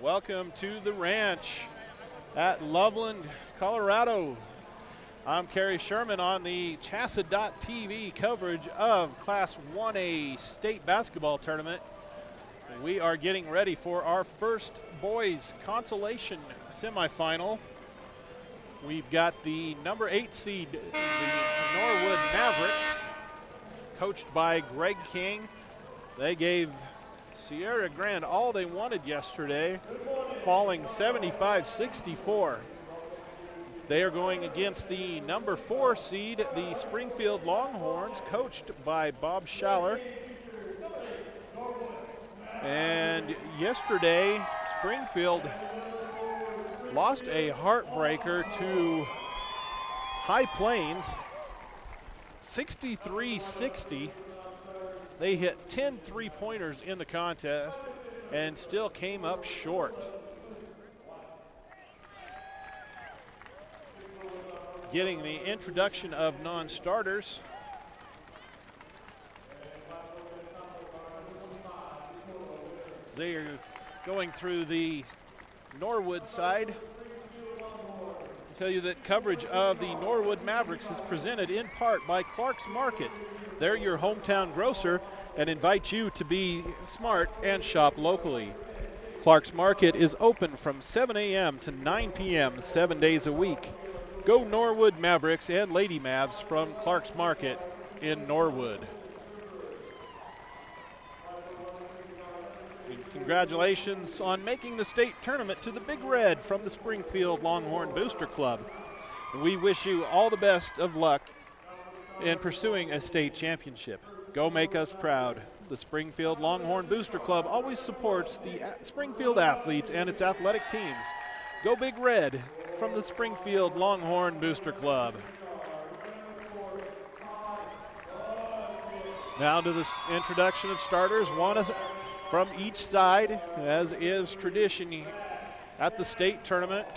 Welcome to the ranch at Loveland, Colorado. I'm Kerry Sherman on the CHSAA.TV coverage of Class 1A state basketball tournament. We are getting ready for our first boys consolation semifinal. We've got the number 8 seed, the Norwood Mavericks, coached by Greg King. They gave Sierra Grande all they wanted yesterday, falling 75-64. They are going against the number 4 seed, the Springfield Longhorns, coached by Bob Schaller. And yesterday, Springfield lost a heartbreaker to High Plains, 63-60. They hit 10 three-pointers in the contest and still came up short. Getting the introduction of non-starters. They are going through the Norwood side. I'll tell you that coverage of the Norwood Mavericks is presented in part by Clark's Market. They're your hometown grocer and invite you to be smart and shop locally. Clark's Market is open from 7 a.m. to 9 p.m. 7 days a week. Go Norwood Mavericks and Lady Mavs from Clark's Market in Norwood. And congratulations on making the state tournament to the Big Red from the Springfield Longhorn Booster Club. We wish you all the best of luck in pursuing a state championship. Go make us proud. The Springfield Longhorn Booster Club always supports the Springfield athletes and its athletic teams. Go Big Red from the Springfield Longhorn Booster Club. Now to the introduction of starters, one from each side, as is tradition at the state tournament.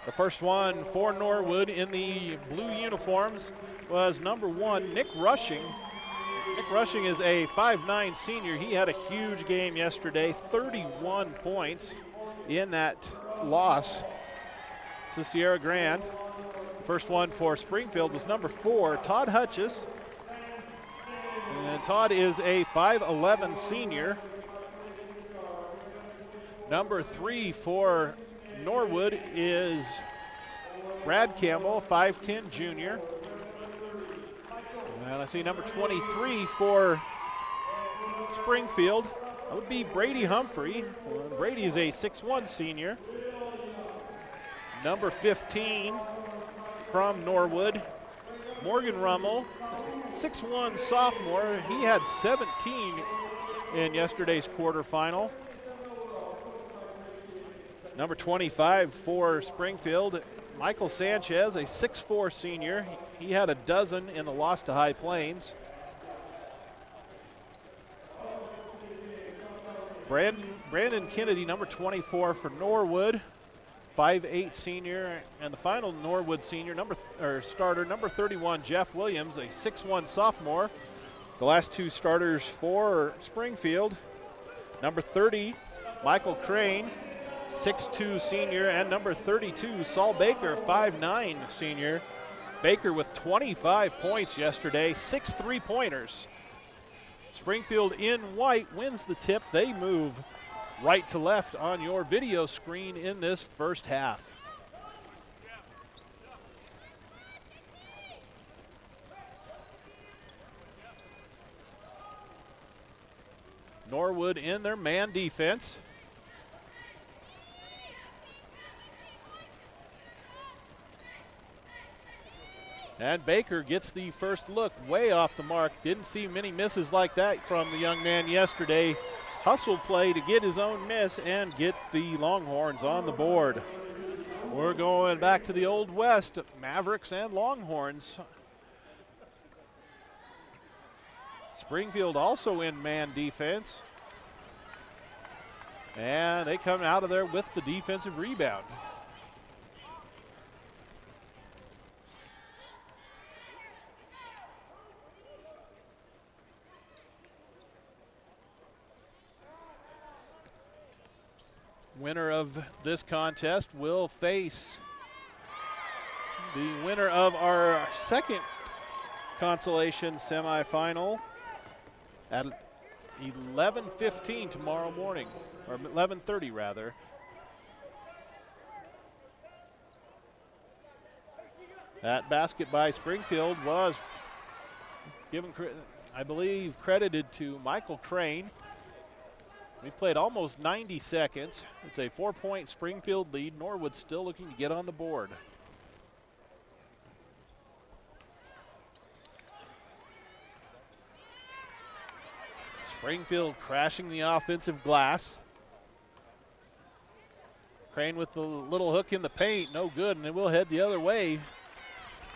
The first one for Norwood in the blue uniforms was number 1, Nick Rushing. Nick Rushing is a 5'9" senior. He had a huge game yesterday, 31 points in that loss to Sierra Grande. The first one for Springfield was number 4, Todd Hutchis. And Todd is a 5'11" senior. Number 3 for Norwood is Brad Campbell, 5'10" junior. And I see number 23 for Springfield. That would be Brady Humphrey. Brady is a 6'1" senior. Number 15 from Norwood, Morgan Rummel, 6'1" sophomore. He had 17 in yesterday's quarterfinal. Number 25 for Springfield, Michael Sanchez, a 6'4" senior. He had a dozen in the loss to High Plains. Brandon Kennedy, number 24 for Norwood, 5'8" senior. And the final Norwood senior, starter, number 31, Jeff Williams, a 6'1" sophomore. The last two starters for Springfield, number 30, Michael Crane, 6'2" senior, and number 32, Saul Baker, 5'9" senior. Baker with 25 points yesterday, 6 three-pointers. Springfield in white wins the tip. They move right to left on your video screen in this first half. Norwood in their man defense. And Baker gets the first look way off the mark. Didn't see many misses like that from the young man yesterday. Hustle play to get his own miss and get the Longhorns on the board. We're going back to the Old West, Mavericks and Longhorns. Springfield also in man defense. And they come out of there with the defensive rebound. Winner of this contest will face the winner of our second Consolation Semifinal at 11:15 tomorrow morning, or 11:30 rather. That basket by Springfield was given, I believe, credited to Michael Crane. We've played almost 90 seconds. It's a 4-point Springfield lead. Norwood still looking to get on the board. Springfield crashing the offensive glass. Crane with the little hook in the paint, no good, and it will head the other way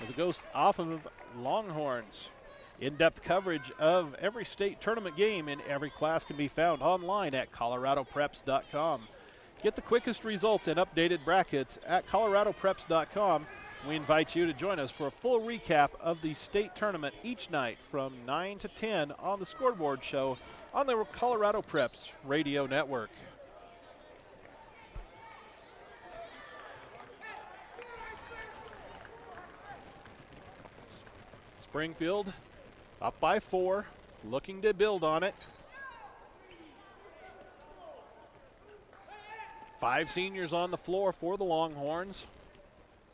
as it goes off of Longhorns. In-depth coverage of every state tournament game in every class can be found online at coloradopreps.com. Get the quickest results and updated brackets at coloradopreps.com. We invite you to join us for a full recap of the state tournament each night from 9 to 10 on the Scoreboard Show on the Colorado Preps Radio Network. Springfield up by 4, looking to build on it. 5 seniors on the floor for the Longhorns.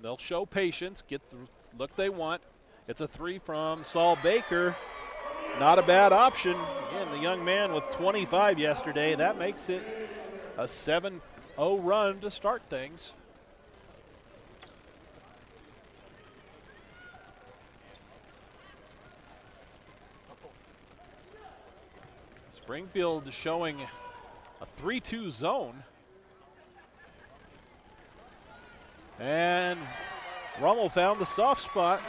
They'll show patience, get the look they want. It's a 3 from Saul Baker. Not a bad option. Again, the young man with 25 yesterday. That makes it a 7-0 run to start things. Springfield showing a 3-2 zone. And Rummel found the soft spot.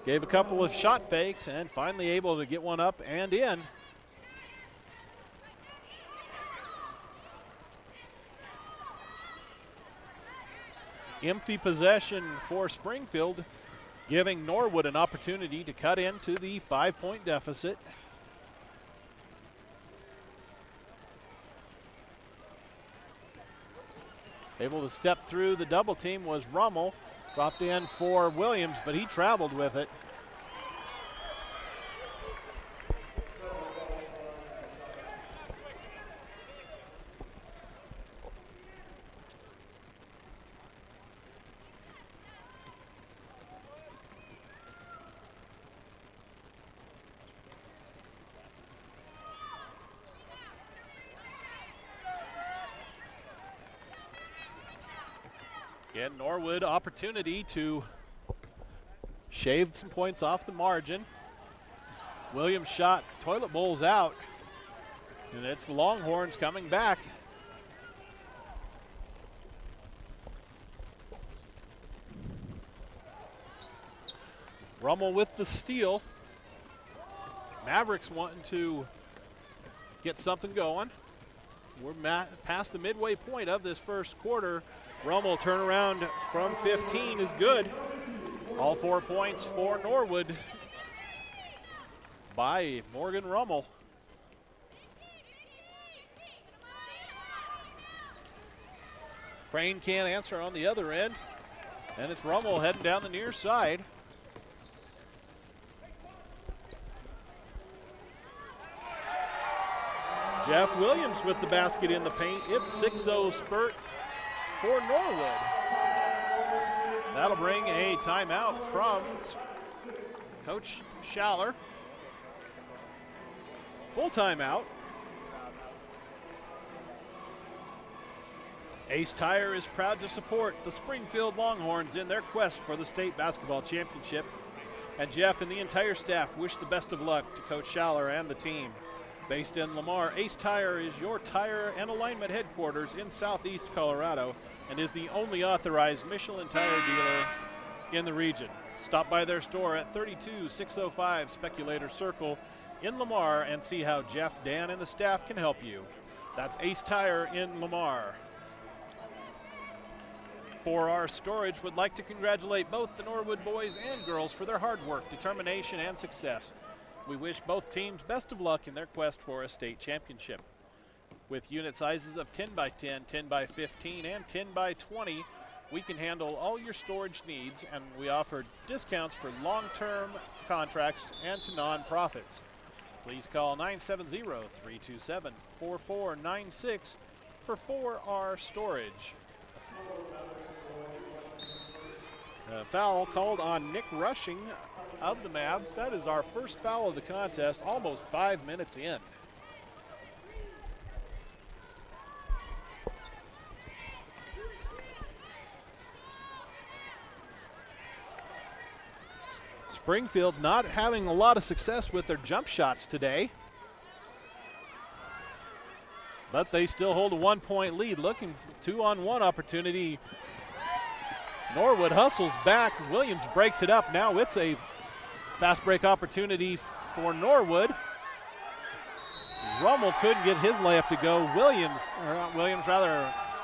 Gave a couple of shot fakes and finally able to get one up and in. Empty possession for Springfield, giving Norwood an opportunity to cut into the 5-point deficit. Able to step through the double team was Rummel. Dropped in for Williams, but he traveled with it. Again, Norwood opportunity to shave some points off the margin. Williams shot, toilet bowls out, and it's the Longhorns coming back. Rummel with the steal. Mavericks wanting to get something going. We're past the midway point of this first quarter. Rummel turnaround from 15 is good. All 4 points for Norwood by Morgan Rummel. Crane can't answer on the other end, and it's Rummel heading down the near side. Jeff Williams with the basket in the paint. It's 6-0 spurt for Norwood. That'll bring a timeout from Coach Schaller. Full timeout. Ace Tire is proud to support the Springfield Longhorns in their quest for the state basketball championship. And Jeff and the entire staff wish the best of luck to Coach Schaller and the team. Based in Lamar, Ace Tire is your tire and alignment headquarters in Southeast Colorado and is the only authorized Michelin tire dealer in the region. Stop by their store at 32605 Speculator Circle in Lamar and see how Jeff, Dan, and the staff can help you. That's Ace Tire in Lamar. 4R Storage would like to congratulate both the Norwood boys and girls for their hard work, determination, and success. We wish both teams best of luck in their quest for a state championship. With unit sizes of 10 by 10, 10 by 15, and 10 by 20, we can handle all your storage needs, and we offer discounts for long-term contracts and to nonprofits. Please call 970-327-4496 for 4R Storage. A foul called on Nick Rushing of the Mavs. That is our first foul of the contest, almost 5 minutes in. Springfield not having a lot of success with their jump shots today, but they still hold a 1-point lead, looking for 2-on-1 opportunity. Norwood hustles back. Williams breaks it up. Now it's a fast break opportunity for Norwood. Rummel couldn't get his layup to go.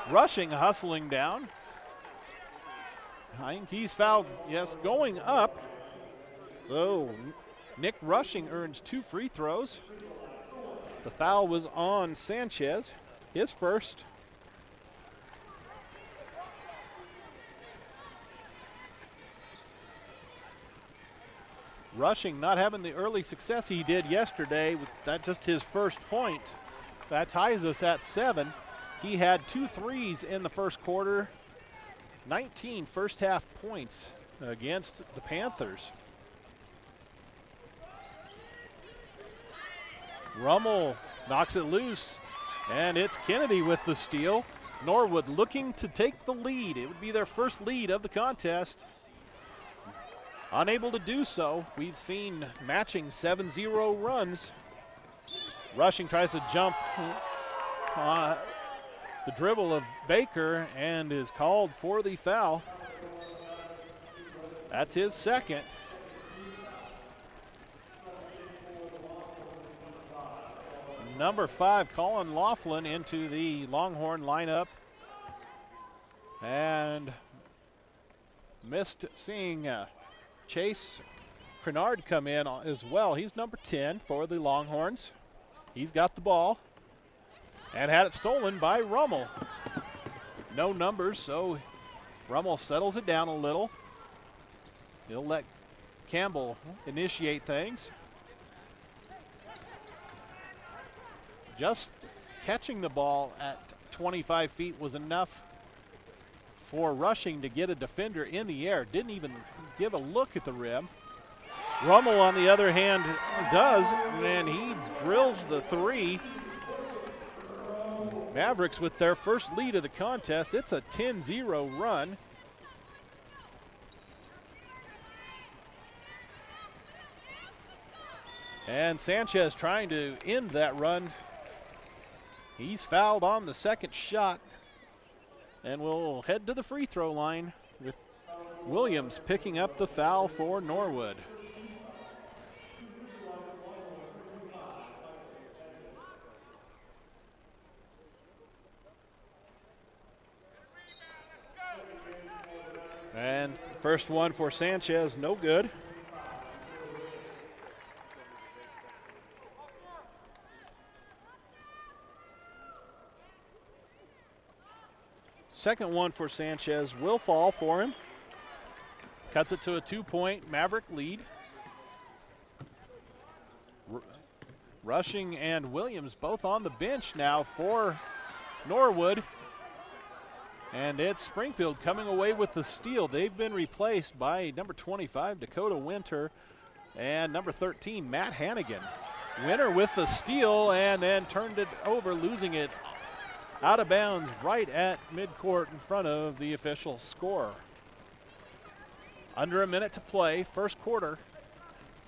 Rushing, hustling down. I think he's fouled, yes, going up. So Nick Rushing earns 2 free throws. The foul was on Sanchez, his first. Rushing not having the early success he did yesterday with that just his first point. That ties us at 7. He had 2 threes in the first quarter, 19 first half points against the Panthers. Rummel knocks it loose, and it's Kennedy with the steal. Norwood looking to take the lead. It would be their first lead of the contest. Unable to do so. We've seen matching 7-0 runs. Rushing tries to jump the dribble of Baker and is called for the foul. That's his second. Number 5, Colin Loveland, into the Longhorn lineup. And missed seeing Chase Crenard come in as well. He's number 10 for the Longhorns. He's got the ball and had it stolen by Rummel. No numbers, so Rummel settles it down a little. He'll let Campbell initiate things. Just catching the ball at 25 feet was enough for Rushing to get a defender in the air. Didn't even give a look at the rim. Rummel, on the other hand, does, and he drills the 3. Mavericks with their first lead of the contest. It's a 10-0 run. And Sanchez trying to end that run. He's fouled on the second shot, and we'll head to the free throw line with Williams picking up the foul for Norwood. And the first one for Sanchez, no good. Second one for Sanchez will fall for him. Cuts it to a 2-point Maverick lead. Rushing and Williams both on the bench now for Norwood. And it's Springfield coming away with the steal. They've been replaced by number 25, Dakota Winter, and number 13, Matt Hannigan. Winter with the steal and then turned it over, losing it out of bounds right at midcourt in front of the official score. Under a minute to play, first quarter,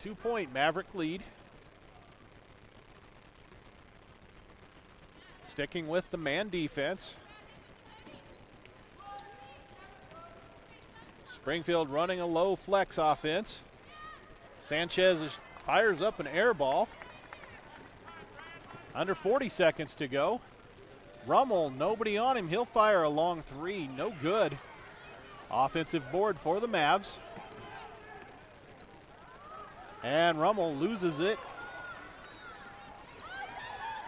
2-point Maverick lead. Sticking with the man defense. Springfield running a low flex offense. Sanchez fires up an air ball. Under 40 seconds to go. Rummel, nobody on him. He'll fire a long 3, no good. Offensive board for the Mavs. And Rummel loses it.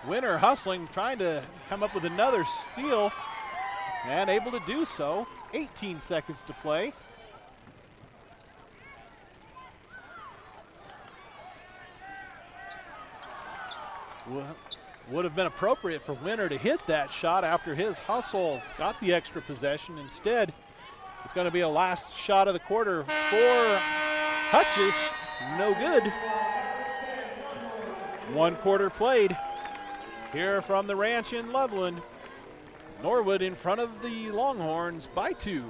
Winner hustling, trying to come up with another steal, and able to do so. 18 seconds to play. Would have been appropriate for Winner to hit that shot after his hustle got the extra possession. Instead, it's going to be a last shot of the quarter for Hutchins. No good. 1 quarter played here from the ranch in Loveland. Norwood in front of the Longhorns by 2.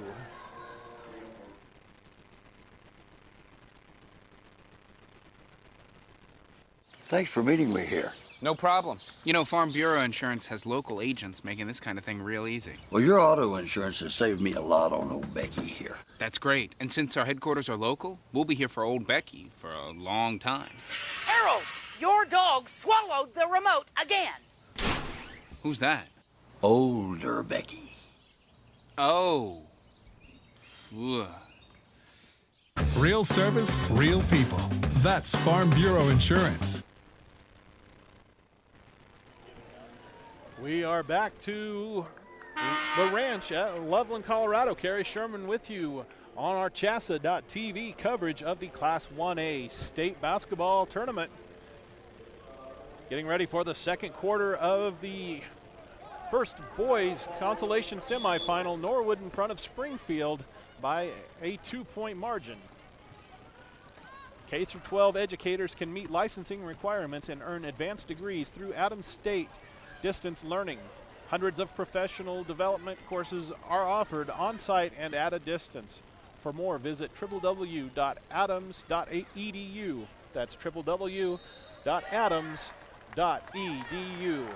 Thanks for meeting me here. No problem. You know, Farm Bureau Insurance has local agents making this kind of thing real easy. Well, your auto insurance has saved me a lot on old Becky here. That's great. And since our headquarters are local, we'll be here for old Becky for a long time. Harold, your dog swallowed the remote again. Who's that? Older Becky. Oh. Ugh. Real service, real people. That's Farm Bureau Insurance. We are back to the ranch at Loveland, Colorado. Kerry Sherman with you on our CHSAA.tv coverage of the Class 1A state basketball tournament. Getting ready for the second quarter of the first boys consolation semifinal. Norwood in front of Springfield by a 2-point margin. K-12 educators can meet licensing requirements and earn advanced degrees through Adams State Distance Learning. Hundreds of professional development courses are offered on-site and at a distance. For more, visit www.adams.edu. That's www.adams.edu.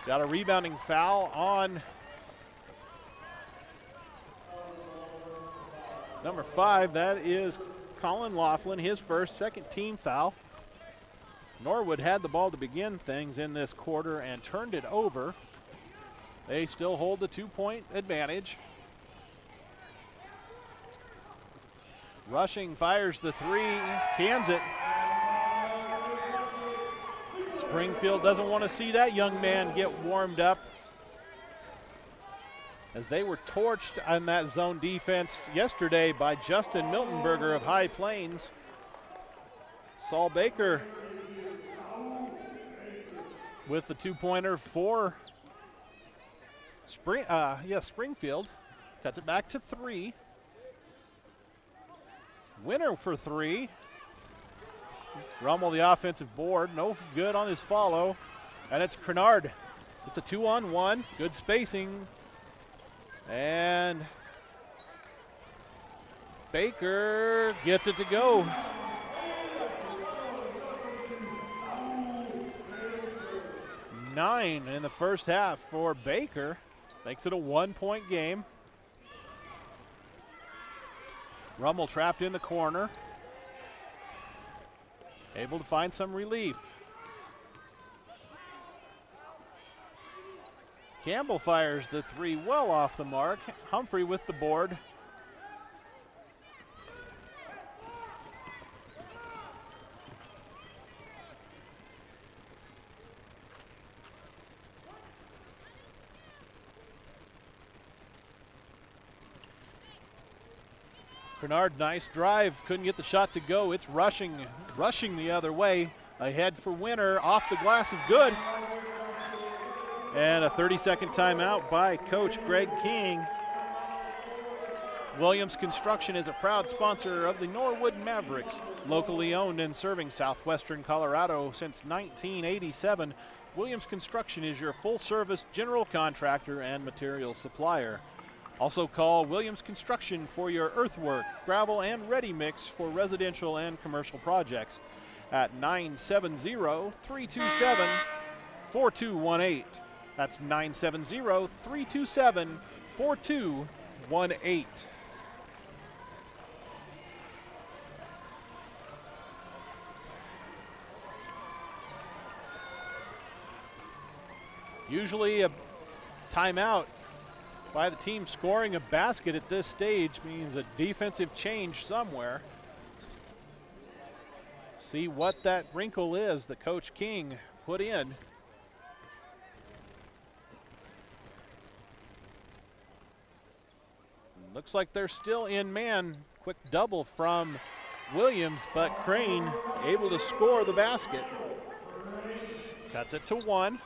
Got a rebounding foul on number 5. That is Colin Loveland, his first, second team foul. Norwood had the ball to begin things in this quarter and turned it over. They still hold the 2-point advantage. Rushing fires the 3, cans it. Springfield doesn't want to see that young man get warmed up, as they were torched on that zone defense yesterday by Justin Miltenberger of High Plains. Saul Baker with the 2-pointer for Springfield. Cuts it back to 3. Winner for 3. Rummel the offensive board. No good on his follow. And it's Crenard. It's a 2-on-1. Good spacing. And Baker gets it to go. Nine in the first half for Baker. Makes it a 1-point game. Rummel trapped in the corner. Able to find some relief. Campbell fires the 3 well off the mark. Humphrey with the board. Bernard, nice drive. Couldn't get the shot to go. It's rushing the other way. Ahead for Winner. Off the glass is good. And a 30-second timeout by Coach Greg King. Williams Construction is a proud sponsor of the Norwood Mavericks. Locally owned and serving southwestern Colorado since 1987, Williams Construction is your full-service general contractor and material supplier. Also call Williams Construction for your earthwork, gravel, and ready mix for residential and commercial projects at 970-327-4218. That's 970-327-4218. Usually a timeout by the team scoring a basket at this stage means a defensive change somewhere. See what that wrinkle is that Coach King put in. Looks like they're still in man. Quick double from Williams, but Crane able to score the basket. Cuts it to 1.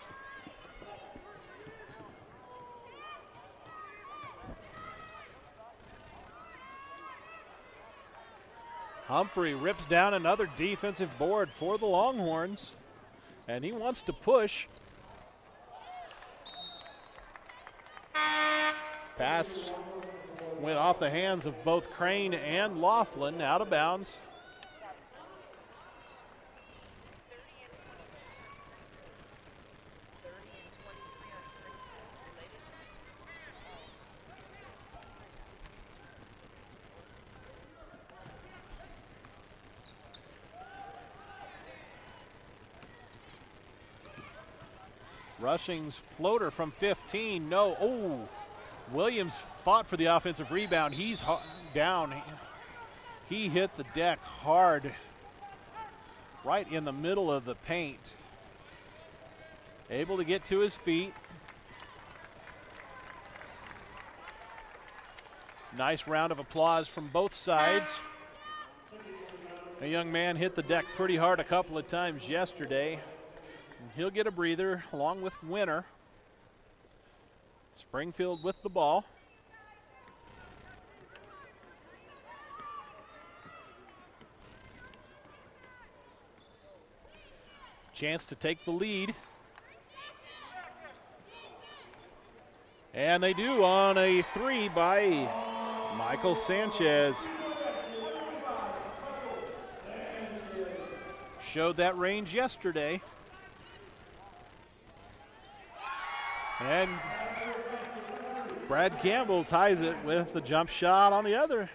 Humphrey rips down another defensive board for the Longhorns, and he wants to push. Pass went off the hands of both Crane and Loveland, out of bounds. Rushing's floater from 15, no. Oh, Williams fought for the offensive rebound. He's down. He hit the deck hard, right in the middle of the paint. Able to get to his feet. Nice round of applause from both sides. A young man hit the deck pretty hard a couple of times yesterday. He'll get a breather along with Winter. Springfield with the ball. Chance to take the lead. And they do on a 3 by Michael Sanchez. Showed that range yesterday. And Brad Campbell ties it with the jump shot on the other.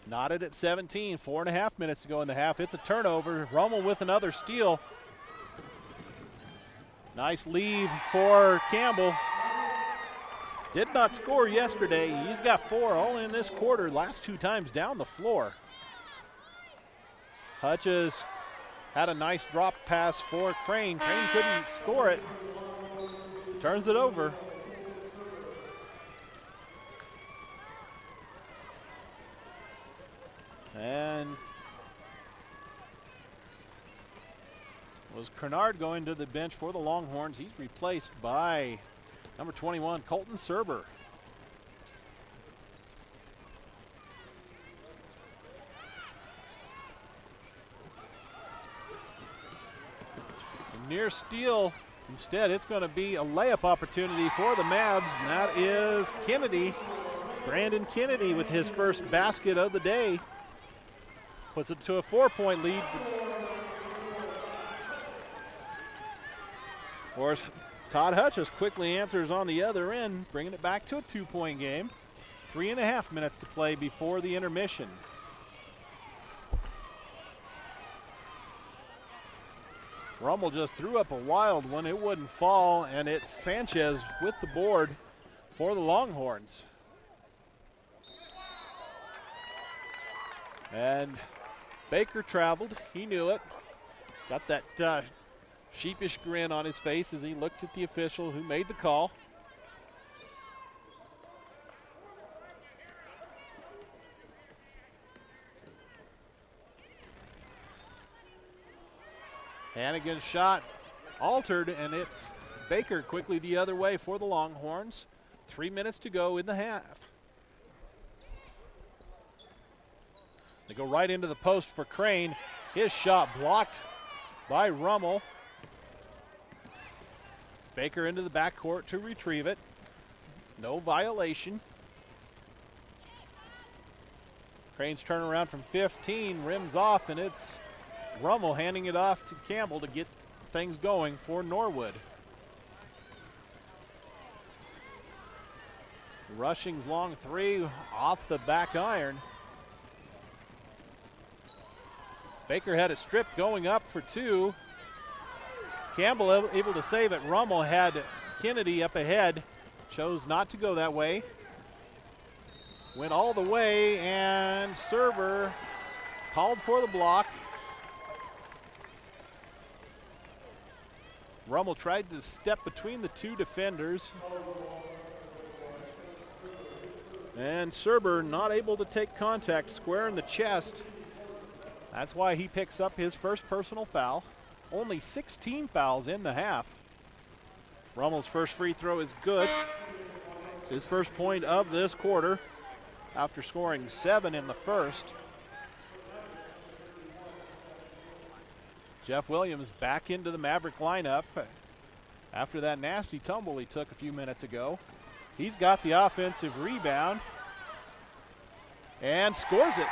Knotted at 17, 4.5 minutes to go in the half. It's a turnover. Rummel with another steal. Nice leave for Campbell. Did not score yesterday. He's got 4 all in this quarter, last 2 times down the floor. Hutches had a nice drop pass for Crane. Crane couldn't score it. Turns it over. And was Kernard going to the bench for the Longhorns. He's replaced by number 21, Colton Serber. Near steal. Instead, it's going to be a layup opportunity for the Mavs, and that is Kennedy. Brandon Kennedy with his first basket of the day. Puts it to a 4-point lead. Of course, Todd Hutchins quickly answers on the other end, bringing it back to a 2-point game. 3.5 minutes to play before the intermission. Rummel just threw up a wild one. It wouldn't fall, and it's Sanchez with the board for the Longhorns. And Baker traveled. He knew it. Got that sheepish grin on his face as he looked at the official who made the call. Hannigan's shot altered, and it's Baker quickly the other way for the Longhorns. 3 minutes to go in the half. They go right into the post for Crane. His shot blocked by Rummel. Baker into the backcourt to retrieve it. No violation. Crane's turnaround from 15 rims off, and it's Rummel handing it off to Campbell to get things going for Norwood. Rushing's long 3 off the back iron. Baker had it stripped going up for 2. Campbell able to save it. Rummel had Kennedy up ahead. Chose not to go that way. Went all the way, and Serber called for the block. Rummel tried to step between the two defenders. And Serber not able to take contact, square in the chest. That's why he picks up his first personal foul. Only 16 fouls in the half. Rummel's first free throw is good. It's his first point of this quarter after scoring 7 in the first. Jeff Williams back into the Maverick lineup after that nasty tumble he took a few minutes ago. He's got the offensive rebound and scores it.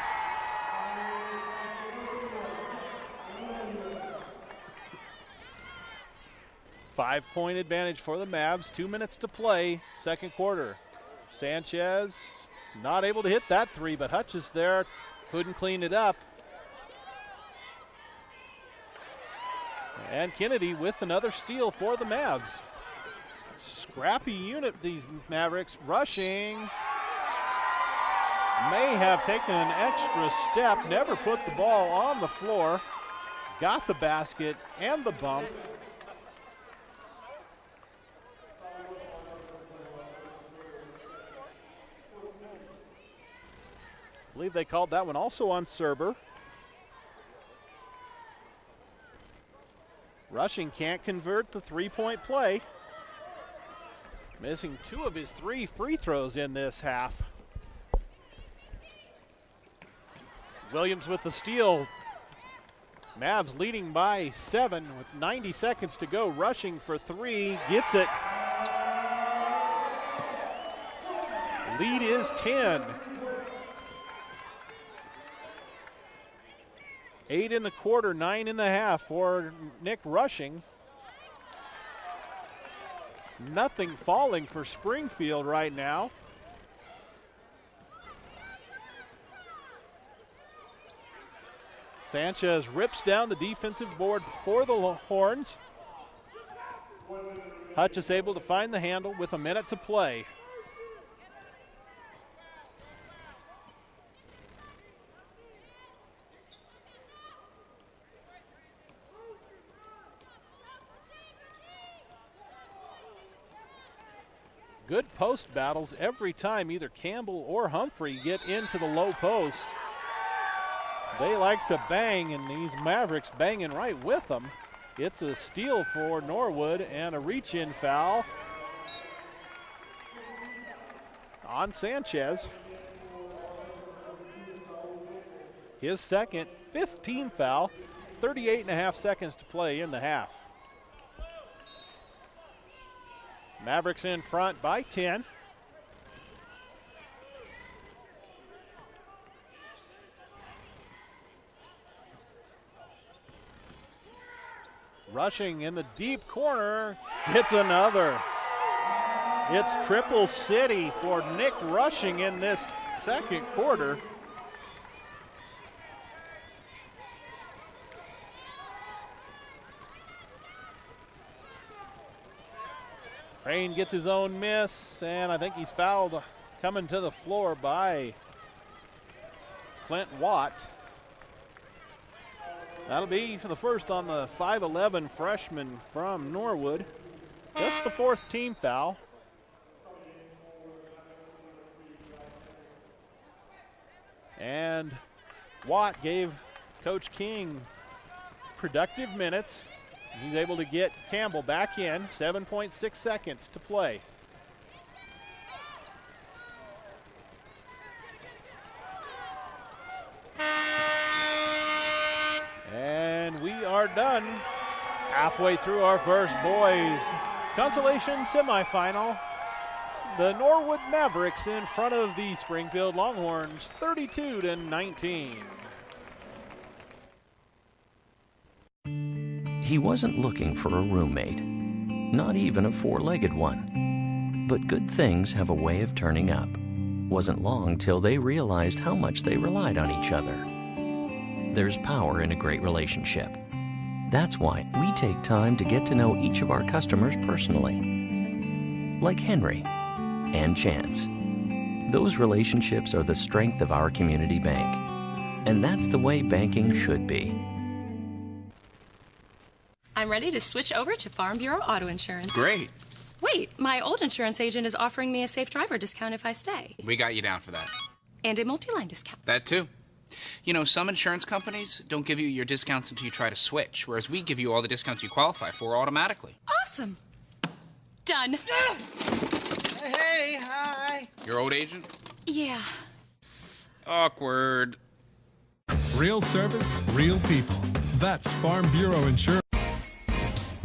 Five-point advantage for the Mavs. 2 minutes to play, second quarter. Sanchez not able to hit that three, but Hutch is there, couldn't clean it up. And Kennedy with another steal for the Mavs. Scrappy unit, these Mavericks, rushing. May have taken an extra step, never put the ball on the floor. Got the basket and the bump. I believe they called that one also on Serber. Rushing can't convert the three-point play. Missing 2 of his 3 free throws in this half. Williams with the steal. Mavs leading by 7 with 90 seconds to go. Rushing for 3, gets it. Lead is 10. 8 in the quarter, 9 in the half for Nick Rushing. Nothing falling for Springfield right now. Sanchez rips down the defensive board for the Horns. Hutch is able to find the handle with a minute to play. Good post battles every time either Campbell or Humphrey get into the low post. They like to bang, and these Mavericks banging right with them. It's a steal for Norwood and a reach-in foul on Sanchez. His second, 15th foul, 38.5 seconds to play in the half. Mavericks in front by 10. Rushing in the deep corner, gets another. It's triple city for Nick Rushing in this second quarter. Crane gets his own miss, and I think he's fouled coming to the floor by Clint Watt. That'll be for the first on the 5'11" freshman from Norwood. That's the 4th team foul. And Watt gave Coach King productive minutes. He's able to get Campbell back in. 7.6 seconds to play. And we are done. Halfway through our first boys Consolation Semifinal. The Norwood Mavericks in front of the Springfield Longhorns, 32-19. He wasn't looking for a roommate, not even a four-legged one. But good things have a way of turning up. Wasn't long till they realized how much they relied on each other. There's power in a great relationship. That's why we take time to get to know each of our customers personally. Like Henry and Chance. Those relationships are the strength of our community bank. And that's the way banking should be. I'm ready to switch over to Farm Bureau Auto Insurance. Great. Wait, my old insurance agent is offering me a safe driver discount if I stay. We got you down for that. And a multi-line discount. That too. You know, some insurance companies don't give you your discounts until you try to switch, whereas we give you all the discounts you qualify for automatically. Awesome. Done. Hey, hi. Your old agent? Yeah. Awkward. Real service, real people. That's Farm Bureau Insurance.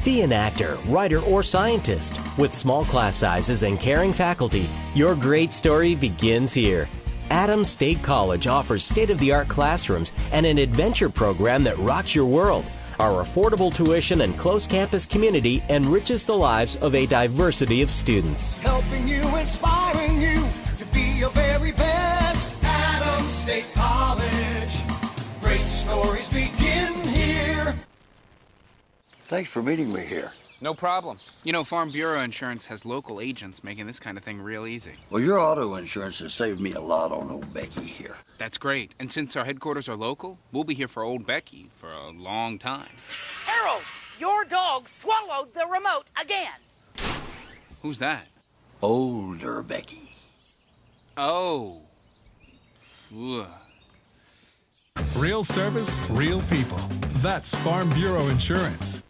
Be an actor, writer, or scientist. With small class sizes and caring faculty, your great story begins here. Adams State College offers state-of-the-art classrooms and an adventure program that rocks your world. Our affordable tuition and close campus community enriches the lives of a diversity of students. Helping you, inspiring you to be your very best. Adams State College. Great stories begin here. Thanks for meeting me here. No problem. You know, Farm Bureau Insurance has local agents making this kind of thing real easy. Well, your auto insurance has saved me a lot on old Becky here. That's great. And since our headquarters are local, we'll be here for old Becky for a long time. Harold, your dog swallowed the remote again. Who's that? Older Becky. Oh. Ugh. Real service, real people. That's Farm Bureau Insurance.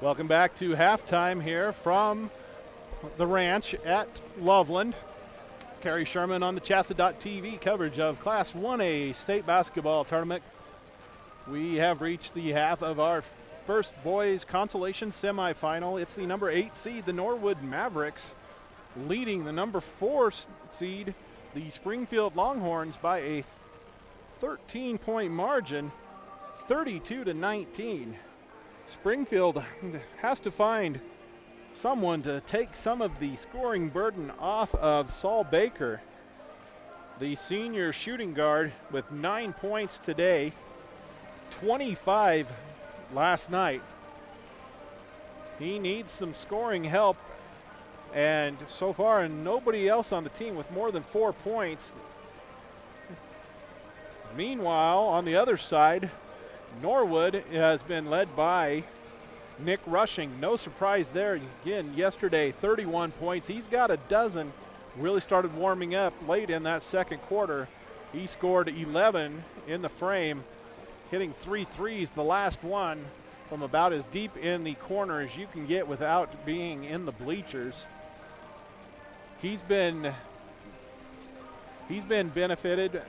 Welcome back to halftime here from the ranch at Loveland. Carrie Sherman on the CHSAA.TV coverage of Class 1A state basketball tournament. We have reached the half of our first boys consolation semifinal. It's the number 8 seed, the Norwood Mavericks, leading the number 4 seed, the Springfield Longhorns, by a 13-point margin, 32-19. Springfield has to find someone to take some of the scoring burden off of Saul Baker, the senior shooting guard, with 9 points today, 25 last night. He needs some scoring help, and so far nobody else on the team with more than 4 points. Meanwhile, on the other side, Norwood has been led by Nick Rushing. No surprise there. Again, yesterday, 31 points. He's got a dozen. Really started warming up late in that second quarter. He scored 11 in the frame, hitting 3 threes, the last one from about as deep in the corner as you can get without being in the bleachers. He's been benefited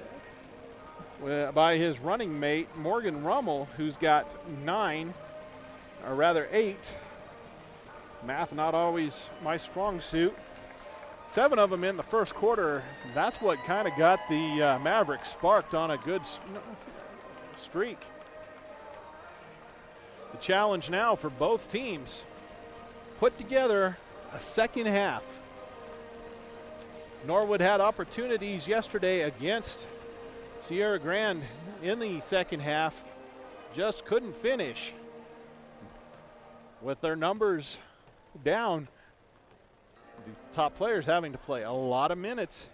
by his running mate, Morgan Rummel, who's got 8. Math not always my strong suit. 7 of them in the first quarter. That's what kind of got the Mavericks sparked on a good streak. The challenge now for both teams, put together a second half. Norwood had opportunities yesterday against Sierra Grande in the second half, just couldn't finish. With their numbers down, the top players having to play a lot of minutes.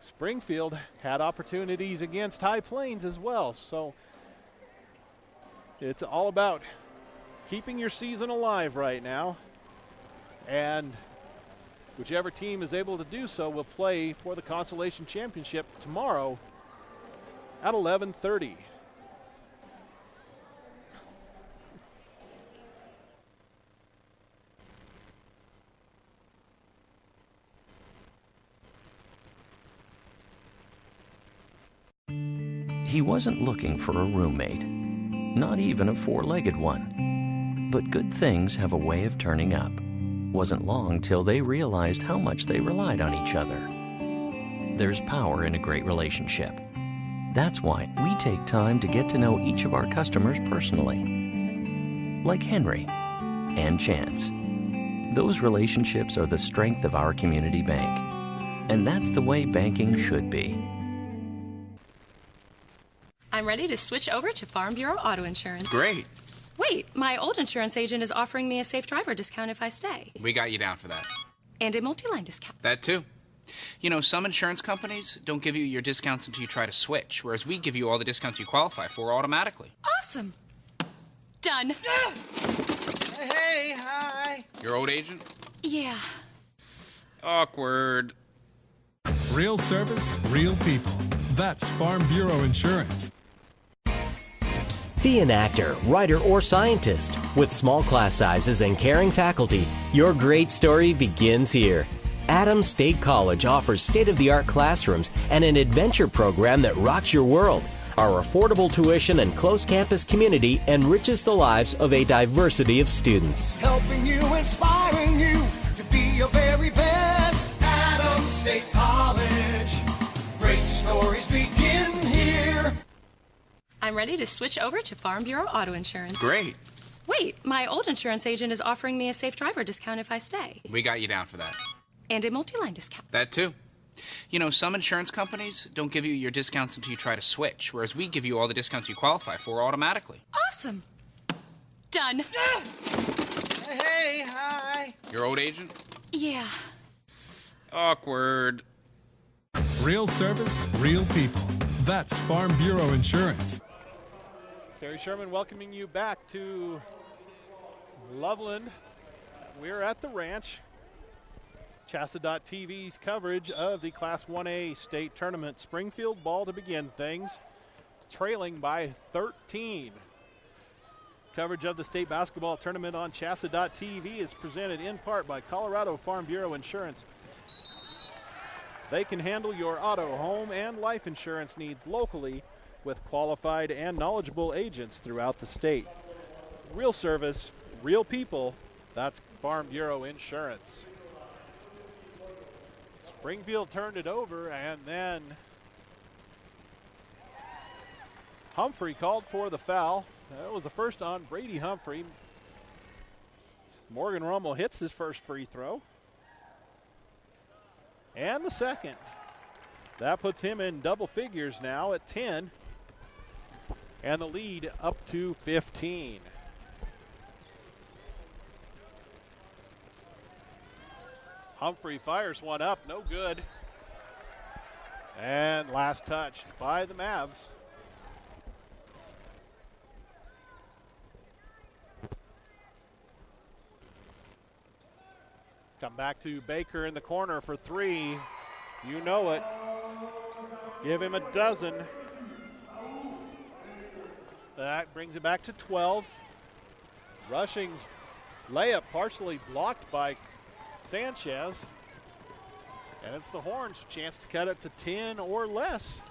Springfield had opportunities against High Plains as well, so it's all about keeping your season alive right now, and whichever team is able to do so will play for the Consolation Championship tomorrow at 11:30. He wasn't looking for a roommate, not even a four-legged one. But good things have a way of turning up. Wasn't long till they realized how much they relied on each other. There's power in a great relationship. That's why we take time to get to know each of our customers personally. Like Henry and Chance. Those relationships are the strength of our community bank. And that's the way banking should be. I'm ready to switch over to Farm Bureau Auto Insurance. Great. Wait, my old insurance agent is offering me a safe driver discount if I stay. We got you down for that. And a multi-line discount. That too. You know, some insurance companies don't give you your discounts until you try to switch, whereas we give you all the discounts you qualify for automatically. Awesome. Done. Hey, hi. Your old agent? Yeah. Awkward. Real service, real people. That's Farm Bureau Insurance. Be an actor, writer, or scientist. With small class sizes and caring faculty, your great story begins here. Adams State College offers state-of-the-art classrooms and an adventure program that rocks your world. Our affordable tuition and close campus community enriches the lives of a diversity of students. Helping you, inspiring you to be your very best. Adams State College. Great stories begin here. I'm ready to switch over to Farm Bureau Auto Insurance. Great. Wait, my old insurance agent is offering me a safe driver discount if I stay. We got you down for that. And a multi-line discount. That too. You know, some insurance companies don't give you your discounts until you try to switch, whereas we give you all the discounts you qualify for automatically. Awesome. Done. Hey, hi. Your old agent? Yeah. Awkward. Real service, real people. That's Farm Bureau Insurance. Terry Sherman welcoming you back to Loveland. We're at the ranch. CHSAA.TV's coverage of the Class 1A state tournament. Springfield ball to begin things, trailing by 13. Coverage of the state basketball tournament on CHSAA.TV is presented in part by Colorado Farm Bureau Insurance. They can handle your auto, home, and life insurance needs locally with qualified and knowledgeable agents throughout the state. Real service, real people, that's Farm Bureau Insurance. Springfield turned it over, and then Humphrey called for the foul. That was the first on Brady Humphrey. Morgan Rummel hits his first free throw. And the second. That puts him in double figures now at 10. And the lead up to 15. Humphrey fires one up, no good. And last touch by the Mavs. Come back to Baker in the corner for three. You know it. Give him a dozen. That brings it back to 12. Rushing's layup partially blocked by Sanchez. And it's the Horns' chance to cut it to 10 or less.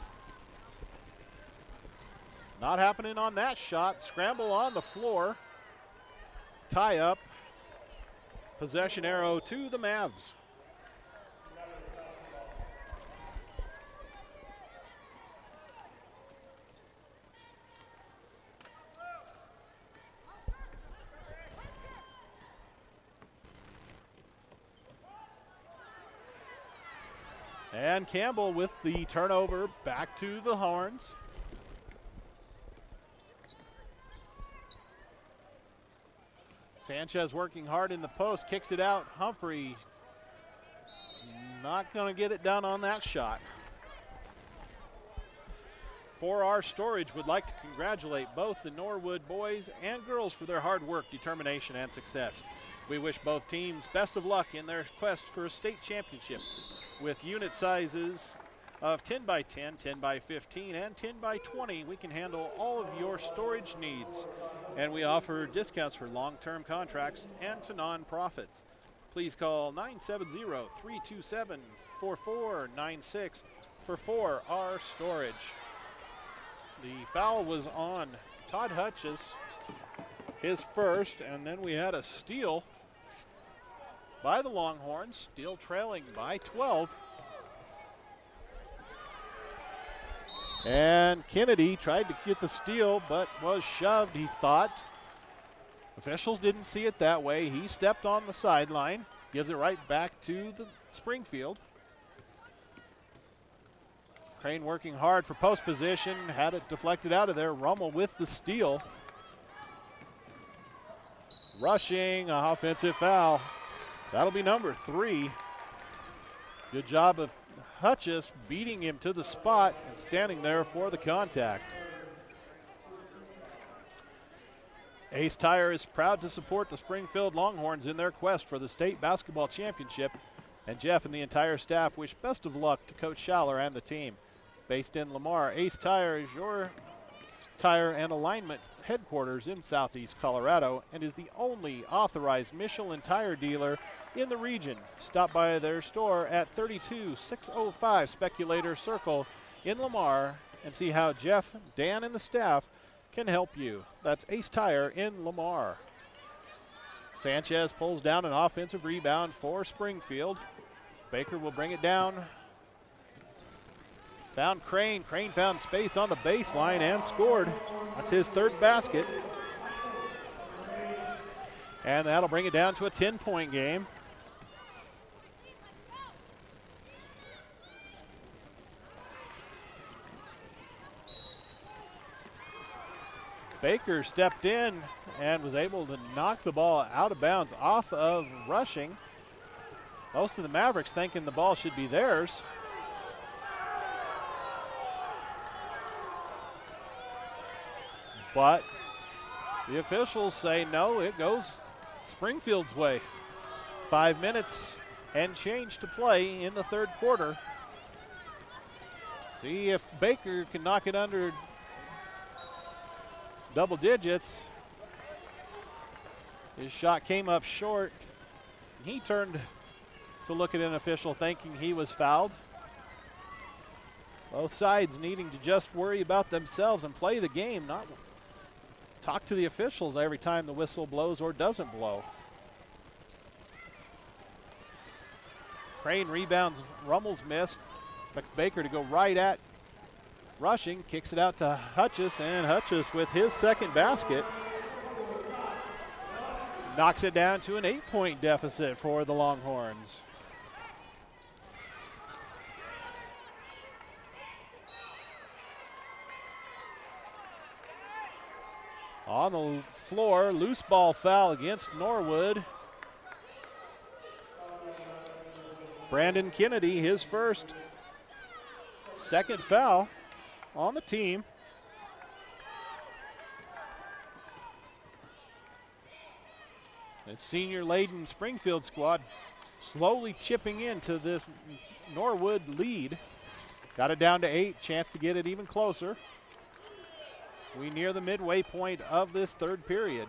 Not happening on that shot. Scramble on the floor. Tie up. Possession arrow to the Mavs. And Campbell with the turnover back to the Horns. Sanchez working hard in the post, kicks it out. Humphrey not going to get it done on that shot. 4R Storage would like to congratulate both the Norwood boys and girls for their hard work, determination, and success. We wish both teams best of luck in their quest for a state championship. With unit sizes of 10 by 10, 10 by 15, and 10 by 20, we can handle all of your storage needs. And we offer discounts for long-term contracts and to non-profits. Please call 970-327-4496 for 4R Storage. The foul was on Todd Hutchis, his first, and then we had a steal by the Longhorns, still trailing by 12. And Kennedy tried to get the steal, but was shoved, he thought. Officials didn't see it that way. He stepped on the sideline, gives it right back to the Springfield. Crane working hard for post position, had it deflected out of there. Rummel with the steal. Rushing, an offensive foul. That'll be number 3. Good job of Hutchis beating him to the spot and standing there for the contact. Ace Tire is proud to support the Springfield Longhorns in their quest for the state basketball championship, and Jeff and the entire staff wish best of luck to Coach Schaller and the team. Based in Lamar, Ace Tire is your tire and alignment headquarters in Southeast Colorado and is the only authorized Michelin tire dealer in the region. Stop by their store at 32605 Speculator Circle in Lamar and see how Jeff, Dan, and the staff can help you. That's Ace Tire in Lamar. Sanchez pulls down an offensive rebound for Springfield. Baker will bring it down. Found Crane. Crane found space on the baseline and scored. That's his third basket. And that'll bring it down to a 10-point game. Baker stepped in and was able to knock the ball out of bounds off of Rushing. Most of the Mavericks thinking the ball should be theirs. But the officials say no, it goes Springfield's way. 5 minutes and change to play in the third quarter. See if Baker can knock it under double digits. His shot came up short. He turned to look at an official thinking he was fouled. Both sides needing to just worry about themselves and play the game, not talk to the officials every time the whistle blows or doesn't blow. Crane rebounds, Rummel's missed, but Baker to go right at Rushing, kicks it out to Hutchis, and Hutchis with his second basket knocks it down to an 8-point deficit for the Longhorns. On the floor, loose ball foul against Norwood. Brandon Kennedy, his first. Second foul on the team. The senior-laden Springfield squad slowly chipping into this Norwood lead. Got it down to 8, chance to get it even closer. We near the midway point of this third period.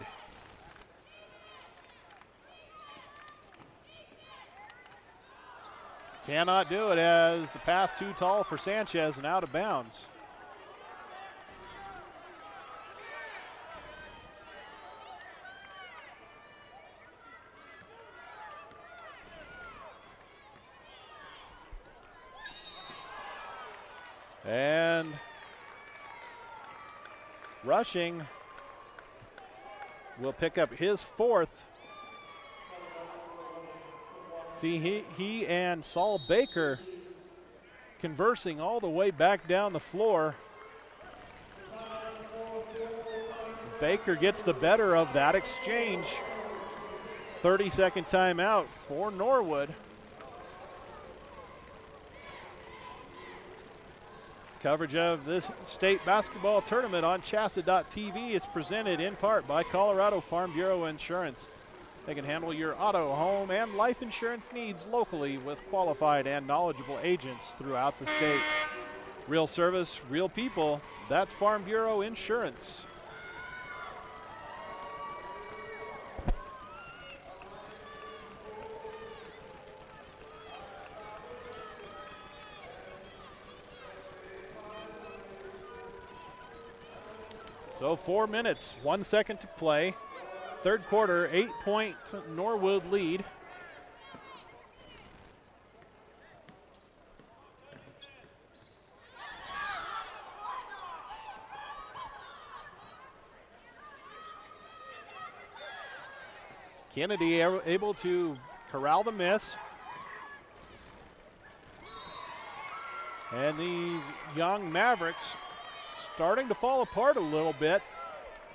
Cannot do it as the pass too tall for Sanchez and out of bounds. And Rushing will pick up his fourth. See, he and Saul Baker conversing all the way back down the floor. Baker gets the better of that exchange. 30-second timeout for Norwood. Coverage of this state basketball tournament on CHSAA.tv is presented in part by Colorado Farm Bureau Insurance. They can handle your auto, home, and life insurance needs locally with qualified and knowledgeable agents throughout the state. Real service, real people. That's Farm Bureau Insurance. So 4 minutes, 1 second to play. Third quarter, 8-point Norwood lead. Kennedy able to corral the miss. And these young Mavericks starting to fall apart a little bit.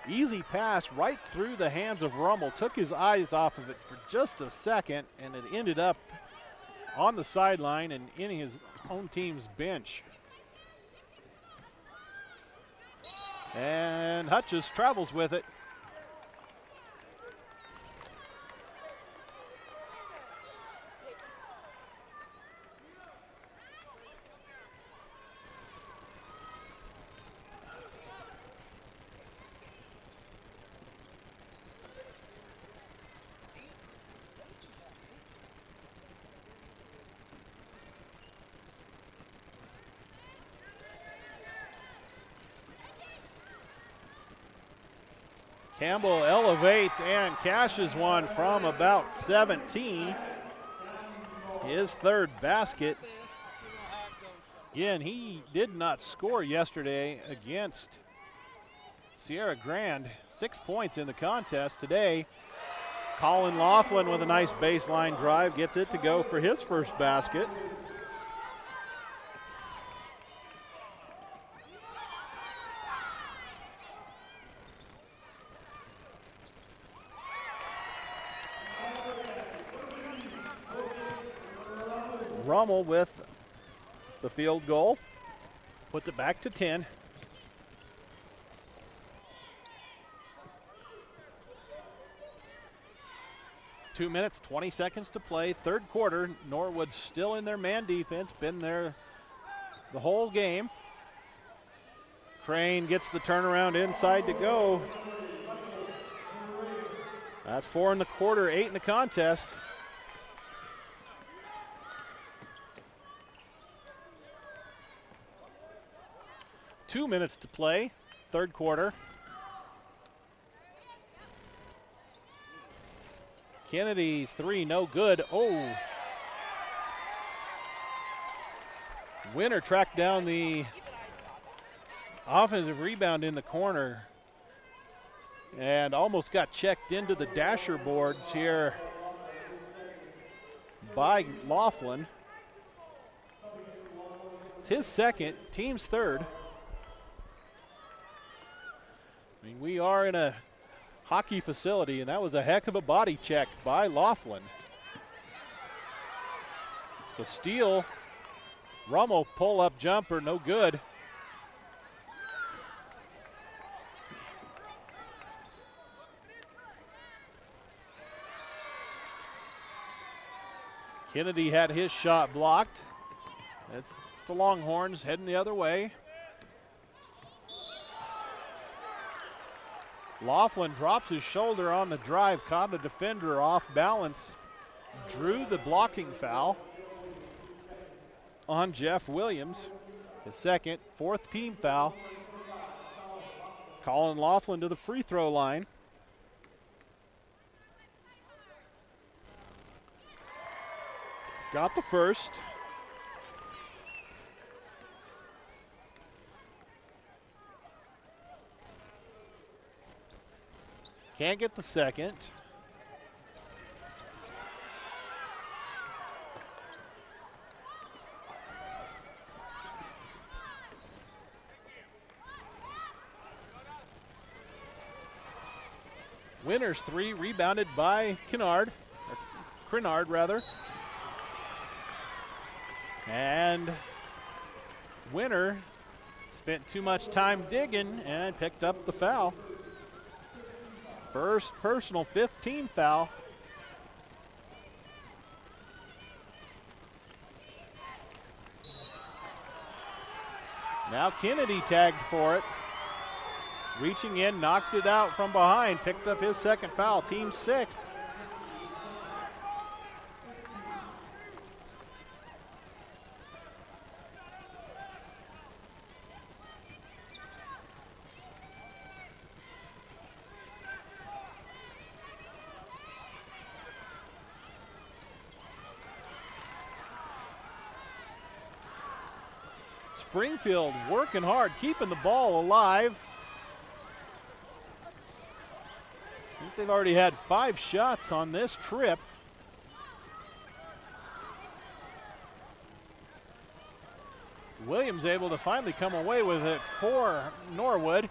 Easy pass right through the hands of Rummel. Took his eyes off of it for just a second, and it ended up on the sideline and in his own team's bench. And Hutchins travels with it. Campbell elevates and cashes one from about 17. His third basket. Again, he did not score yesterday against Sierra Grande. 6 points in the contest today. Colin Loveland with a nice baseline drive gets it to go for his first basket. Rummel with the field goal, puts it back to 10. Two minutes, 20 seconds to play. Third quarter, Norwood still in their man defense, been there the whole game. Crane gets the turnaround inside to go. That's 4 in the quarter, 8 in the contest. Two minutes to play, third quarter. Kennedy's three, no good. Oh. Winner tracked down the Offensive rebound in the corner and almost got checked into the dasher boards here by Loveland. It's his second, team's third. I mean, we are in a hockey facility, and that was a heck of a body check by Loveland. It's a steal. Rummel pull-up jumper, no good. Kennedy had his shot blocked. That's the Longhorns heading the other way. Loveland drops his shoulder on the drive, caught a defender off balance, drew the blocking foul on Jeff Williams. His second, fourth team foul. Calling Loveland to the free throw line. Got the first. Can't get the second. Winner's three, rebounded by Kennard rather. And Winner spent too much time digging and picked up the foul. First personal, fifth team foul. Now Kennedy tagged for it. Reaching in, knocked it out from behind, picked up his second foul, team sixth. Springfield working hard, keeping the ball alive. I think they've already had 5 shots on this trip. Williams able to finally come away with it for Norwood.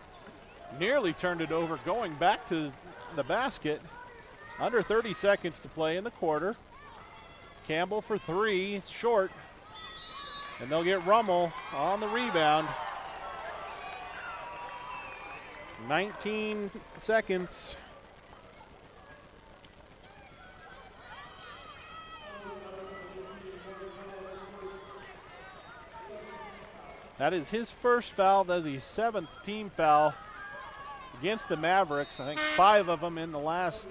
Nearly turned it over going back to the basket. Under 30 seconds to play in the quarter. Campbell for three, short. And they'll get Rummel on the rebound. 19 seconds. That is his first foul. That's the 7th team foul against the Mavericks. I think 5 of them in the last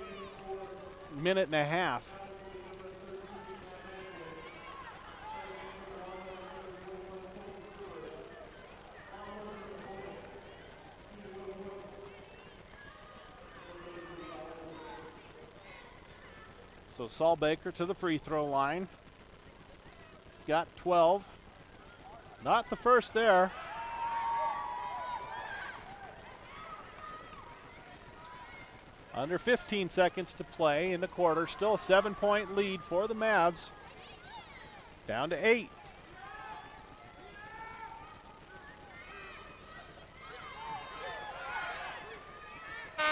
minute and a half. So Saul Baker to the free throw line. He's got 12. Not the first there. Under 15 seconds to play in the quarter. Still a 7-point lead for the Mavs. Down to 8.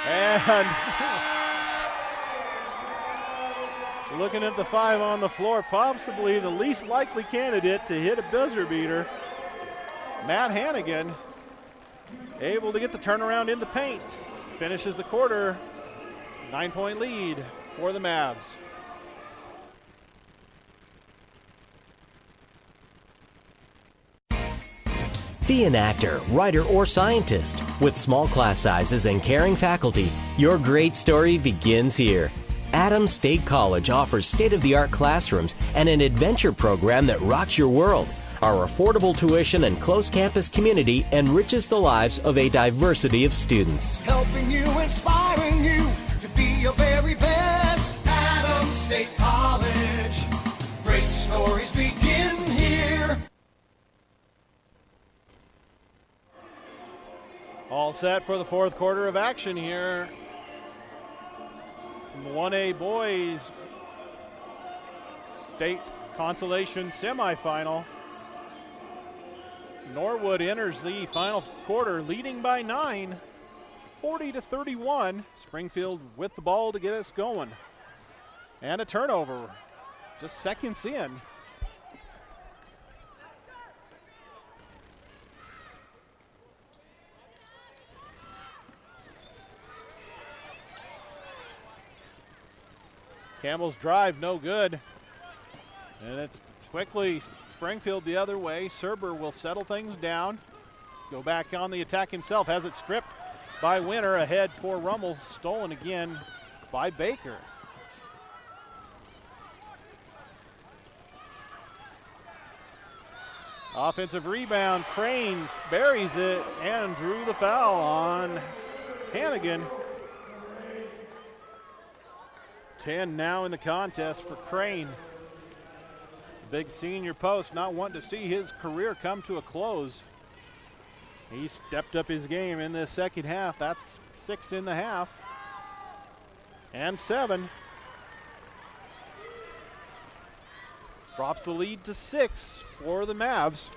And looking at the 5 on the floor, possibly the least likely candidate to hit a buzzer beater. Matt Hannigan able to get the turnaround in the paint. Finishes the quarter. 9-point lead for the Mavs. Be an actor, writer, or scientist. With small class sizes and caring faculty, your great story begins here. Adams State College offers state-of-the-art classrooms and an adventure program that rocks your world. Our affordable tuition and close campus community enriches the lives of a diversity of students. Helping you, inspiring you to be your very best. Adams State College. Great stories begin here. All set for the fourth quarter of action here. 1A boys state consolation semifinal. Norwood enters the final quarter leading by 9, 40-31. Springfield with the ball to get us going. And a turnover, just seconds in. Campbell's drive no good. And it's quickly Springfield the other way. Serber will settle things down. Go back on the attack himself. Has it stripped by Winter. Ahead for Rummel. Stolen again by Baker. Offensive rebound. Crane buries it and drew the foul on Hannigan. 10 now in the contest for Crane. Big senior post not wanting to see his career come to a close. He stepped up his game in this second half. That's 6 in the half. And 7. Drops the lead to 6 for the Mavs.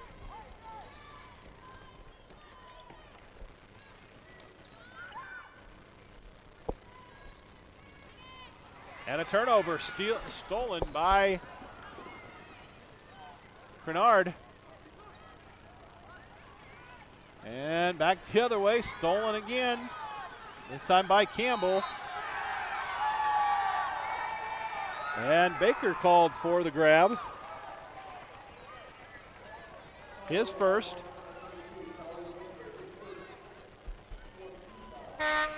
And a turnover stolen by Grenard. And back the other way, stolen again. This time by Campbell. And Baker called for the grab. His first.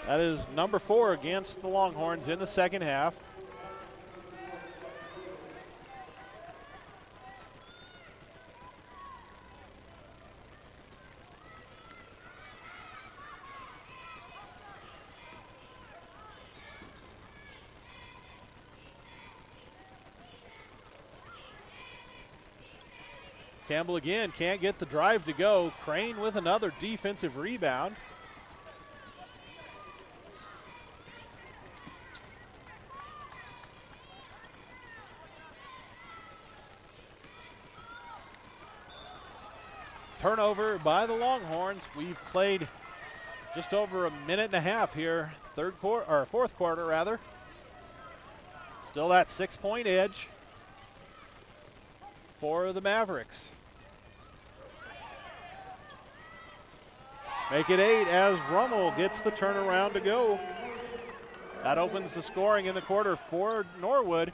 That is number 4 against the Longhorns in the second half. Campbell again can't get the drive to go. Crane with another defensive rebound. Turnover by the Longhorns. We've played just over a minute and a half here, fourth quarter rather. Still that 6-point edge for the Mavericks. Make it 8 as Rummel gets the turnaround to go. That opens the scoring in the quarter for Norwood.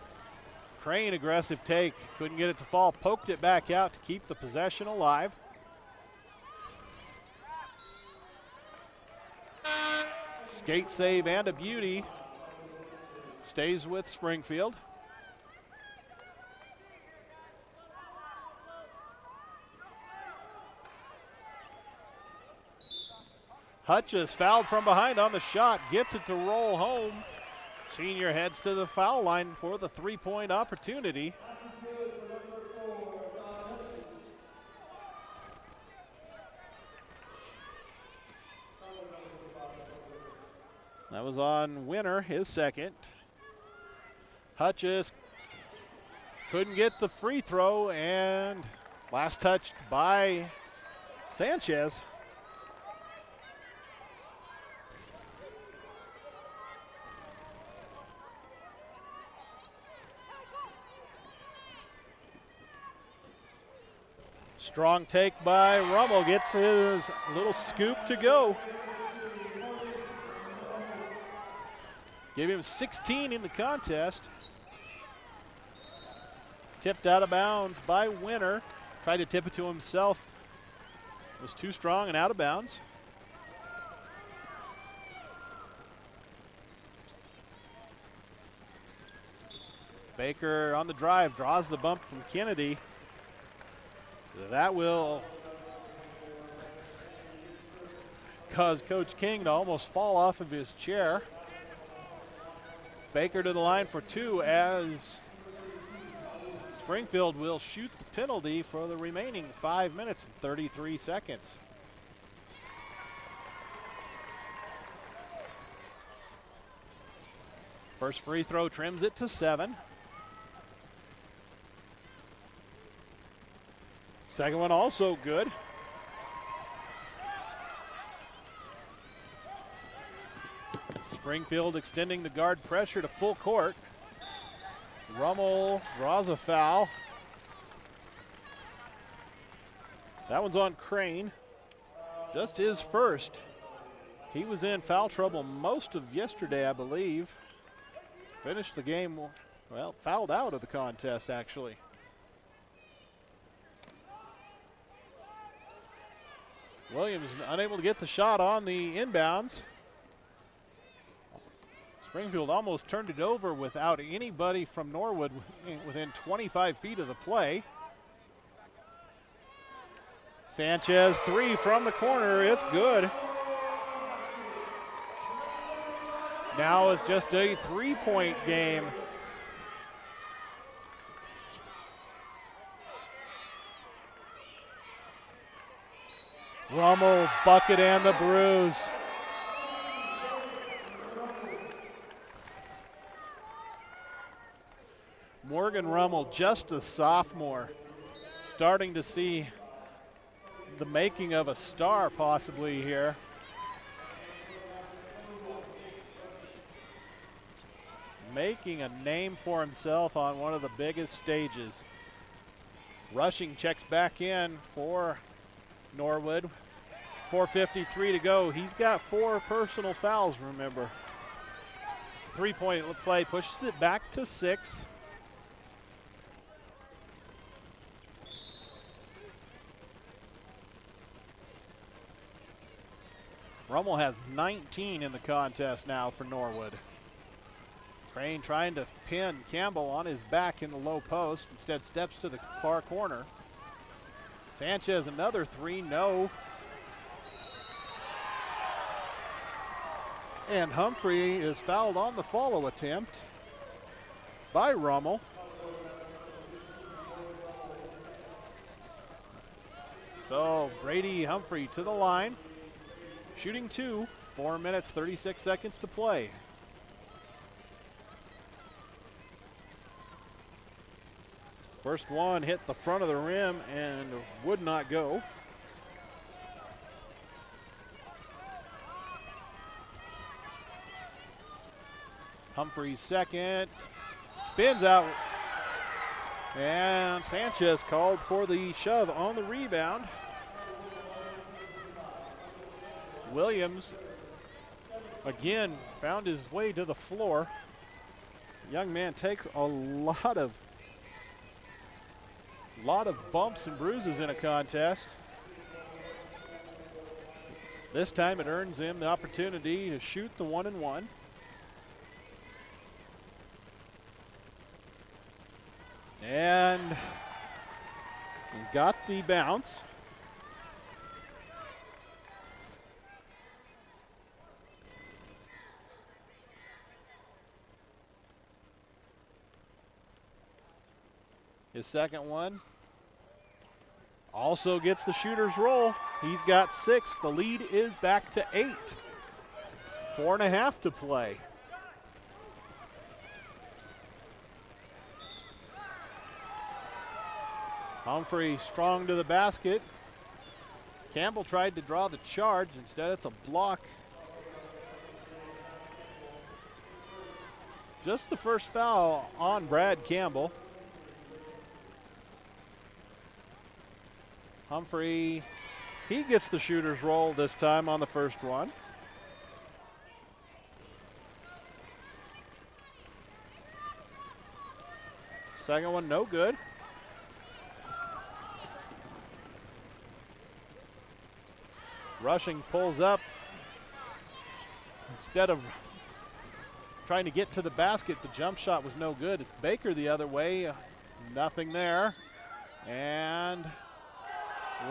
Crane aggressive take, couldn't get it to fall, poked it back out to keep the possession alive. Skate save and a beauty. Stays with Springfield. Hutchins fouled from behind on the shot, gets it to roll home. Senior heads to the foul line for the 3-point opportunity. That was on Winter, his second. Hutchins couldn't get the free throw, and last touched by Sanchez. Strong take by Rummel, gets his little scoop to go. Gave him 16 in the contest. Tipped out of bounds by Winter. Tried to tip it to himself. Was too strong and out of bounds. Baker on the drive, draws the bump from Kennedy. That will cause Coach King to almost fall off of his chair. Baker to the line for 2 as Springfield will shoot the penalty for the remaining 5 minutes and 33 seconds. First free throw trims it to 7. Second one also good. Springfield extending the guard pressure to full court. Rummel draws a foul. That one's on Crane. Just his first. He was in foul trouble most of yesterday, I believe. Finished the game, well, fouled out of the contest, actually. Williams unable to get the shot on the inbounds. Springfield almost turned it over without anybody from Norwood within 25 feet of the play. Sanchez, 3 from the corner, it's good. Now it's just a 3-point game. Rummel, bucket and the bruise. Morgan Rummel, just a sophomore, starting to see the making of a star possibly here. Making a name for himself on one of the biggest stages. Rushing checks back in for Norwood. 4:53 to go. He's got 4 personal fouls, remember. 3-point play pushes it back to 6. Rummel has 19 in the contest now for Norwood. Crane trying to pin Campbell on his back in the low post. Instead steps to the far corner. Sanchez another 3, no. And Humphrey is fouled on the follow attempt by Rummel. So Brady Humphrey to the line. Shooting 2, 4 minutes, 36 seconds to play. First one hit the front of the rim and would not go. Humphrey's second, spins out, and Sanchez called for the shove on the rebound. Williams again found his way to the floor. The young man takes a lot of bumps and bruises in a contest. This time it earns him the opportunity to shoot the 1-and-1. And he got the bounce. His second one also gets the shooter's roll. He's got 6. The lead is back to 8. 4.5 to play. Humphrey strong to the basket. Campbell tried to draw the charge. Instead, it's a block. Just the first foul on Brad Campbell. Humphrey, he gets the shooter's roll this time on the first one. Second one, no good. Rushing pulls up. Instead of trying to get to the basket, the jump shot was no good. It's Baker the other way. Nothing there. And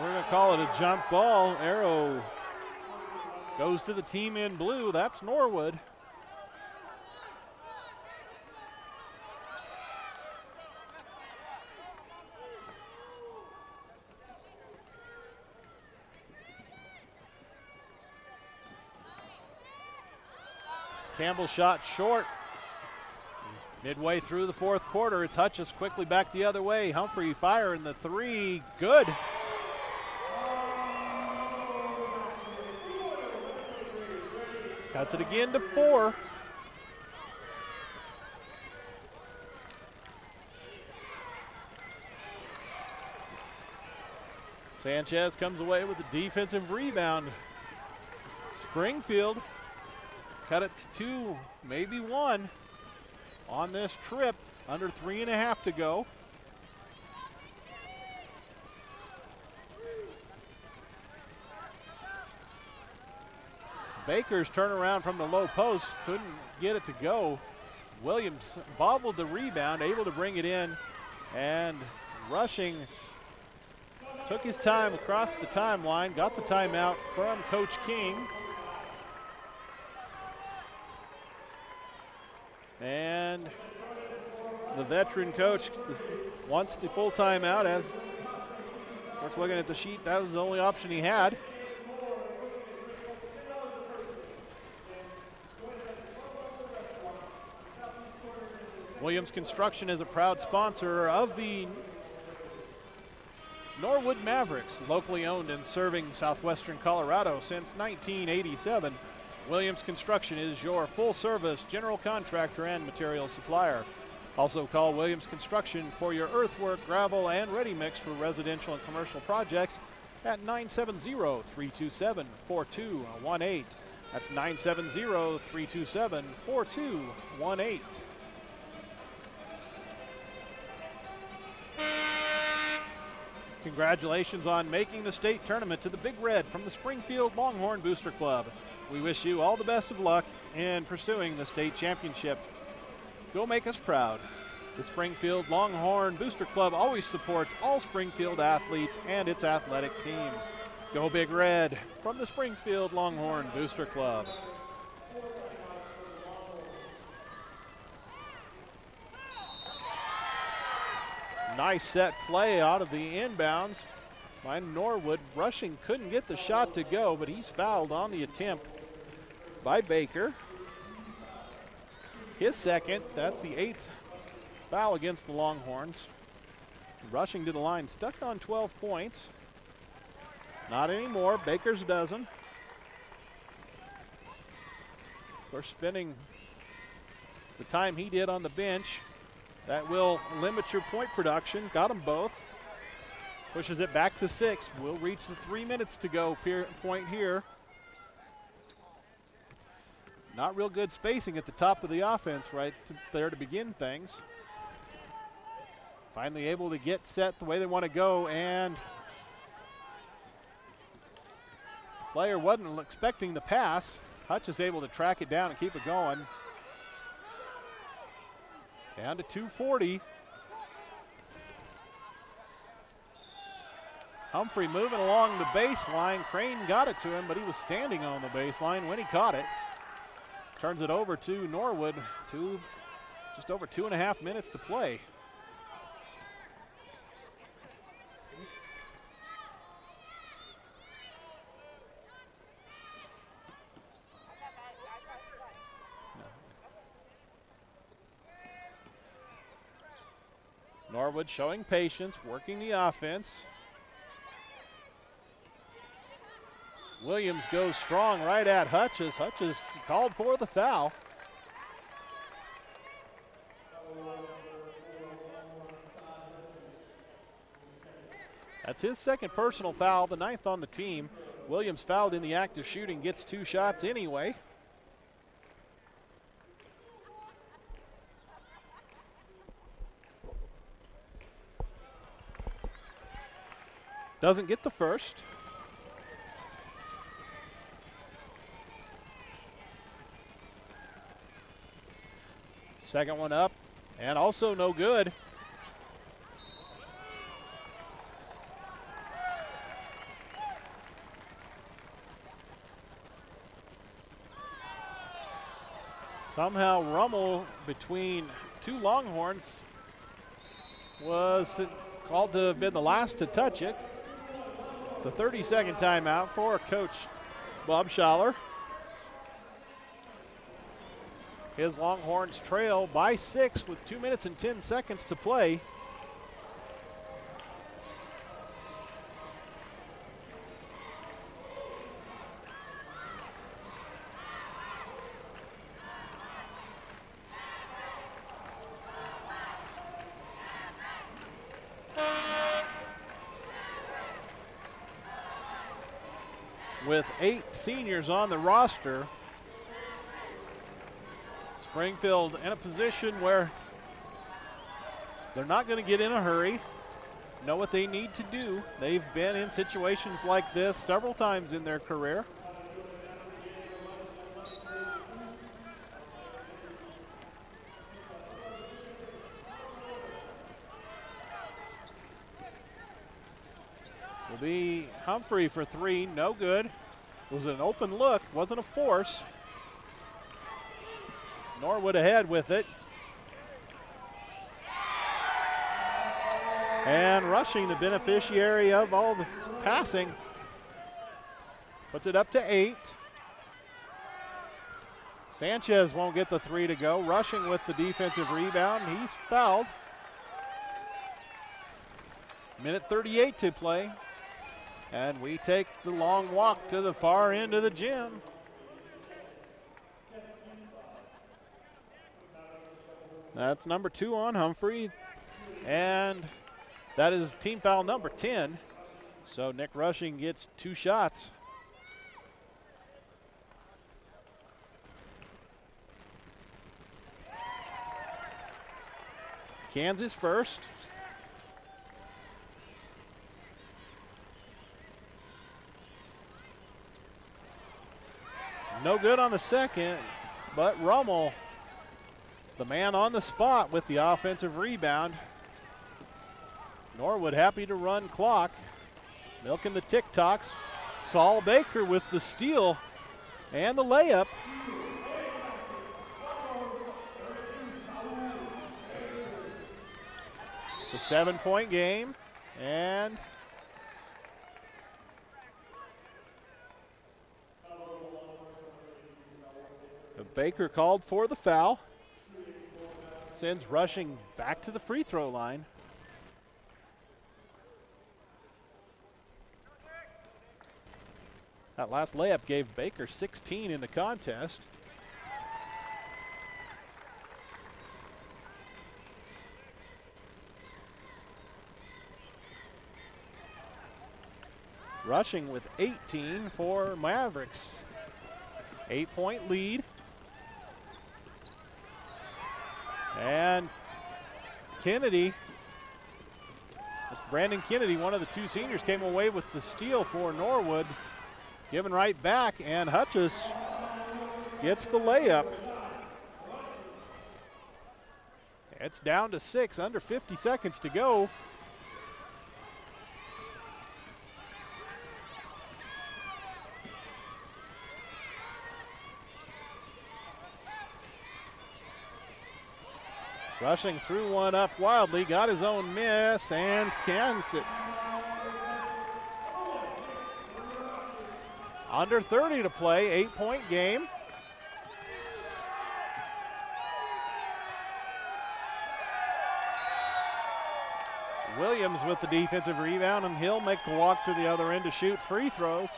we're going to call it a jump ball. Arrow goes to the team in blue. That's Norwood. Campbell shot short. Midway through the fourth quarter, it's Hutchins quickly back the other way. Humphrey firing the three. Good. Cuts it again to 4. Sanchez comes away with a defensive rebound. Springfield cut it to 2, maybe 1 on this trip. Under 3.5 to go. Baker's turnaround from the low post couldn't get it to go. Williams bobbled the rebound, able to bring it in, and rushing took his time across the timeline, got the timeout from Coach King. And the veteran coach wants the full timeout, as of course looking at the sheet, that was the only option he had. Williams Construction is a proud sponsor of the Norwood Mavericks, locally owned and serving southwestern Colorado since 1987. Williams Construction is your full-service general contractor and material supplier. Also call Williams Construction for your earthwork, gravel, and ready mix for residential and commercial projects at 970-327-4218. That's 970-327-4218. Congratulations on making the state tournament to the Big Red from the Springfield Longhorn Booster Club. We wish you all the best of luck in pursuing the state championship. Go make us proud. The Springfield Longhorn Booster Club always supports all Springfield athletes and its athletic teams. Go Big Red from the Springfield Longhorn Booster Club. Nice set play out of the inbounds by Norwood. Rushing couldn't get the shot to go, but he's fouled on the attempt by Baker. His second, that's the 8th foul against the Longhorns. Rushing to the line, stuck on 12 points. Not anymore, Baker's dozen. Of course, spending the time he did on the bench, that will limit your point production. Got them both. Pushes it back to 6. We'll reach the 3 minutes to go point here. Not real good spacing at the top of the offense right there to begin things. Finally able to get set the way they want to go, and player wasn't expecting the pass. Hutch is able to track it down and keep it going. Down to 2:40. Humphrey moving along the baseline. Crane got it to him, but he was standing on the baseline when he caught it. Turns it over to Norwood. Just over 2.5 minutes to play. Norwood showing patience, working the offense. Williams goes strong right at Hutchins. Hutchins called for the foul. That's his second personal foul, the 9th on the team. Williams fouled in the act of shooting, gets 2 shots anyway. Doesn't get the first. Second one up, and also no good. Somehow Rummel between 2 Longhorns was called to have been the last to touch it. It's a 30-second timeout for Coach Bob Schaller. His Longhorns trail by 6 with 2 minutes and 10 seconds to play. With 8 seniors on the roster, Springfield in a position where they're not going to get in a hurry, know what they need to do. They've been in situations like this several times in their career. Will be Humphrey for 3, no good. It was an open look, wasn't a force. Norwood ahead with it. And rushing, the beneficiary of all the passing, puts it up to 8. Sanchez won't get the 3 to go. Rushing with the defensive rebound. He's fouled. Minute 38 to play. And we take the long walk to the far end of the gym. That's number 2 on Humphrey. And that is team foul number 10. So Nick Rushing gets 2 shots. Kansas first. No good on the second, but Rummel, the man on the spot with the offensive rebound. Norwood happy to run clock, milking the tick-tocks. Saul Baker with the steal and the layup. It's a 7-point game, and Baker called for the foul. Sends Rushing back to the free throw line. That last layup gave Baker 16 in the contest. Rushing with 18 for Mavericks. 8-point lead. And Kennedy, that's Brandon Kennedy, one of the 2 seniors, came away with the steal for Norwood. Given right back, and Hutchis gets the layup. It's down to 6, under 50 seconds to go. Rushing threw one up wildly, got his own miss, and cans it. Under 30 to play, 8-point game. Williams with the defensive rebound, and he'll make the walk to the other end to shoot free throws.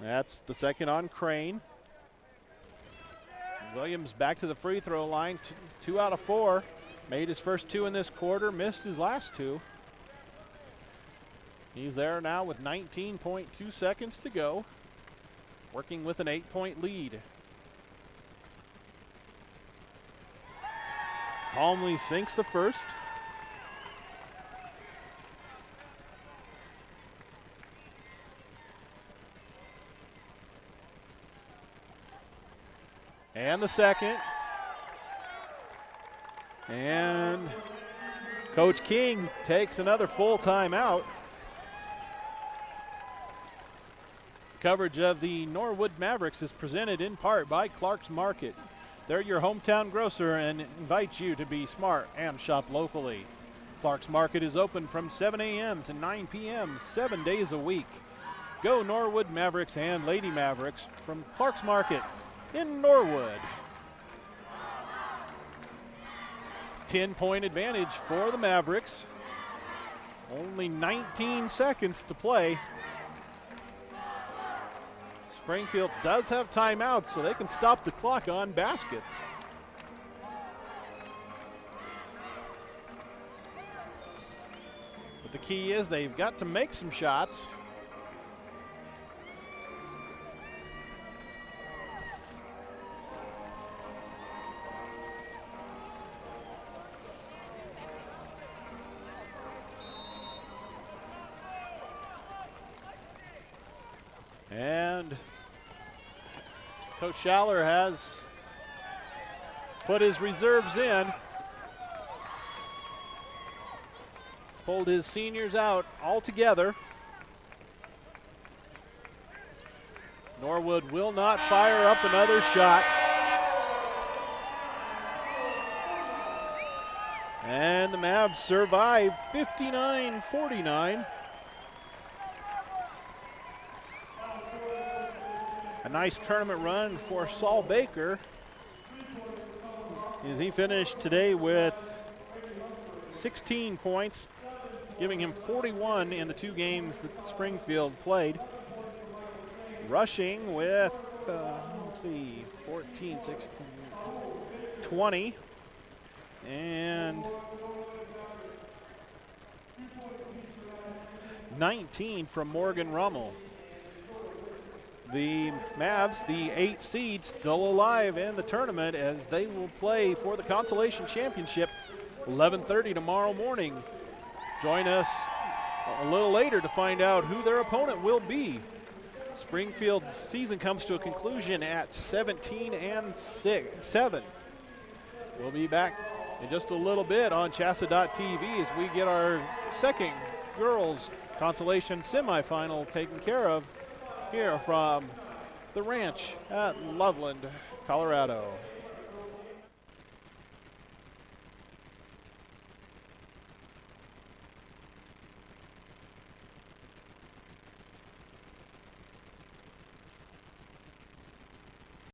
That's the second on Crane. Williams back to the free throw line, 2 out of 4. Made his first 2 in this quarter, missed his last 2. He's there now with 19.2 seconds to go, working with an 8-point lead. Calmly sinks the first. And the second. And Coach King takes another full timeout. Coverage of the Norwood Mavericks is presented in part by Clark's Market. They're your hometown grocer and invite you to be smart and shop locally. Clark's Market is open from 7 a.m. to 9 p.m. 7 days a week. Go Norwood Mavericks and Lady Mavericks from Clark's Market in Norwood. 10-point advantage for the Mavericks. Only 19 seconds to play. Springfield does have timeouts, so they can stop the clock on baskets. But the key is they've got to make some shots. And Coach Schaller has put his reserves in, pulled his seniors out altogether. Norwood will not fire up another shot. And the Mavs survive 59-49. A nice tournament run for Saul Baker as he finished today with 16 points, giving him 41 in the 2 games that Springfield played. Rushing with, 14, 16, 20. And 19 from Morgan Rummel. The Mavs, the 8th seed, still alive in the tournament as they will play for the Consolation Championship 11:30 tomorrow morning. Join us a little later to find out who their opponent will be. Springfield's season comes to a conclusion at 17-7. We'll be back in just a little bit on CHSAA.tv as we get our second girls Consolation Semifinal taken care of here from the ranch at Loveland, Colorado.